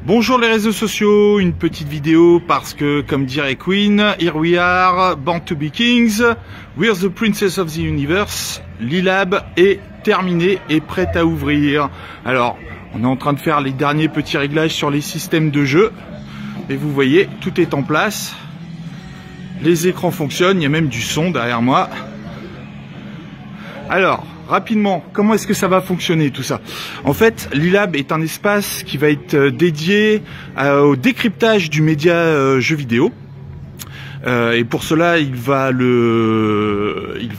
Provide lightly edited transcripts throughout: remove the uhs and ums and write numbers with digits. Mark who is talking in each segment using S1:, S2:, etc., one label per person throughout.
S1: Bonjour les réseaux sociaux, une petite vidéo parce que, comme dirait Queen, here we are, born to be kings, we're the princess of the universe, l'e-lab est terminé et prête à ouvrir. Alors, on est en train de faire les derniers petits réglages sur les systèmes de jeu, et vous voyez, tout est en place, les écrans fonctionnent, il y a même du son derrière moi. Alors, rapidement, comment est-ce que ça va fonctionner tout ça? En fait, l'e-lab est un espace qui va être dédié au décryptage du média jeu vidéo. Et pour cela, il va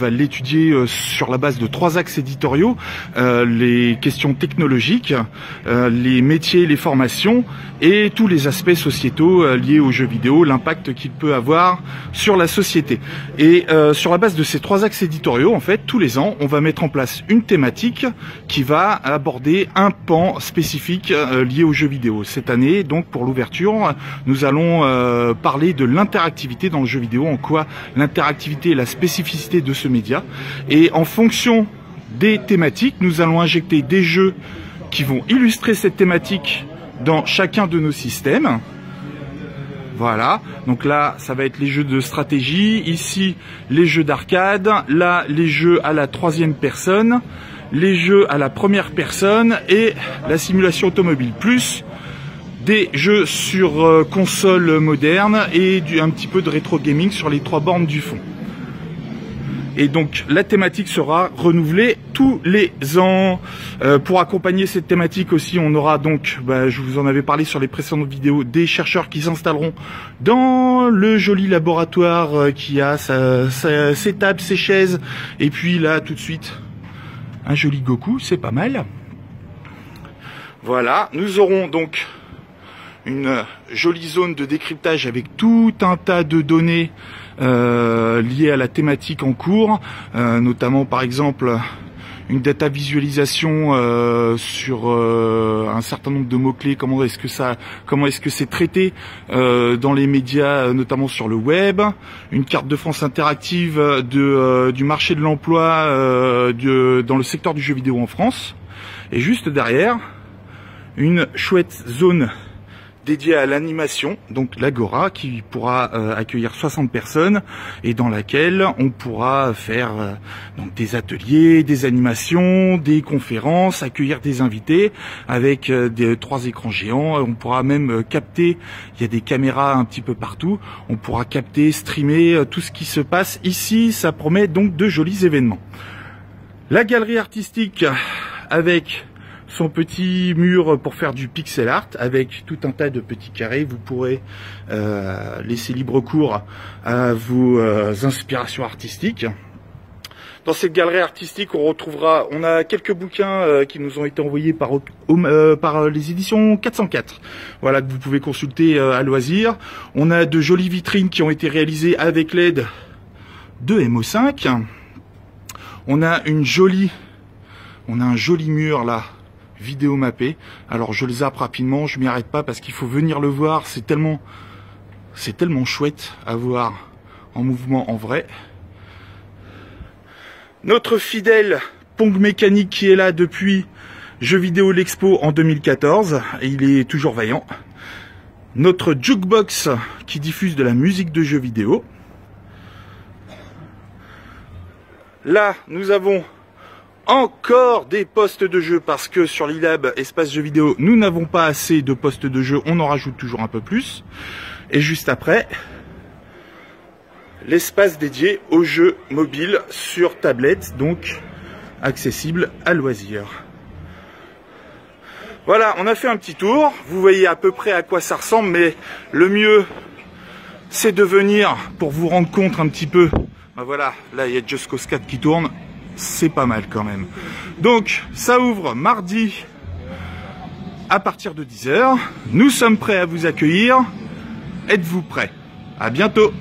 S1: l'étudier sur la base de 3 axes éditoriaux, les questions technologiques, les métiers, les formations et tous les aspects sociétaux liés aux jeux vidéo, l'impact qu'il peut avoir sur la société. Et sur la base de ces 3 axes éditoriaux, en fait, tous les ans, on va mettre en place une thématique qui va aborder un pan spécifique lié aux jeux vidéo. Cette année, donc pour l'ouverture, nous allons parler de l'interactivité dans le jeu vidéo, en quoi l'interactivité est la spécificité de ce média. Et en fonction des thématiques, nous allons injecter des jeux qui vont illustrer cette thématique dans chacun de nos systèmes. Voilà, donc là ça va être les jeux de stratégie, ici les jeux d'arcade, là les jeux à la 3e personne, les jeux à la 1re personne et la simulation automobile, plus des jeux sur console moderne et un petit peu de rétro gaming sur les 3 bornes du fond. Et donc la thématique sera renouvelée tous les ans. Pour accompagner cette thématique aussi, on aura donc, je vous en avais parlé sur les précédentes vidéos, des chercheurs qui s'installeront dans le joli laboratoire qui a ses tables, ses chaises, et puis là tout de suite un joli Goku, c'est pas mal. Voilà, nous aurons donc une jolie zone de décryptage avec tout un tas de données liées à la thématique en cours, notamment par exemple une data visualisation sur un certain nombre de mots-clés, comment est-ce que c'est traité dans les médias, notamment sur le web, une carte de France interactive du marché de l'emploi dans le secteur du jeu vidéo en France, et juste derrière, une chouette zone dédié à l'animation, donc l'Agora, qui pourra accueillir 60 personnes et dans laquelle on pourra faire donc des ateliers, des animations, des conférences, accueillir des invités avec 3 écrans géants. On pourra même capter, il y a des caméras un petit peu partout, on pourra capter, streamer tout ce qui se passe ici. Ça promet donc de jolis événements. La galerie artistique avec son petit mur pour faire du pixel art avec tout un tas de petits carrés. Vous pourrez laisser libre cours à vos inspirations artistiques. Dans cette galerie artistique, on a quelques bouquins qui nous ont été envoyés par les éditions 404. Voilà, que vous pouvez consulter à loisir. On a de jolies vitrines qui ont été réalisées avec l'aide de MO5. On a un joli mur là, vidéo mappé. Alors je le zappe rapidement, je m'y arrête pas parce qu'il faut venir le voir, c'est tellement chouette à voir en mouvement en vrai. Notre fidèle Pong mécanique qui est là depuis Jeux vidéo l'Expo en 2014, et il est toujours vaillant. Notre jukebox qui diffuse de la musique de jeux vidéo. Là, nous avons encore des postes de jeu parce que sur l'e-lab espace jeux vidéo, nous n'avons pas assez de postes de jeu, on en rajoute toujours un peu plus. Et juste après, l'espace dédié aux jeux mobiles sur tablette, donc accessible à loisir. Voilà, on a fait un petit tour, vous voyez à peu près à quoi ça ressemble, mais le mieux c'est de venir pour vous rendre compte un petit peu. Voilà, là il y a Just Cause 4 qui tourne. C'est pas mal quand même. Donc ça ouvre mardi à partir de 10 h. Nous sommes prêts à vous accueillir. Êtes-vous prêts? À bientôt.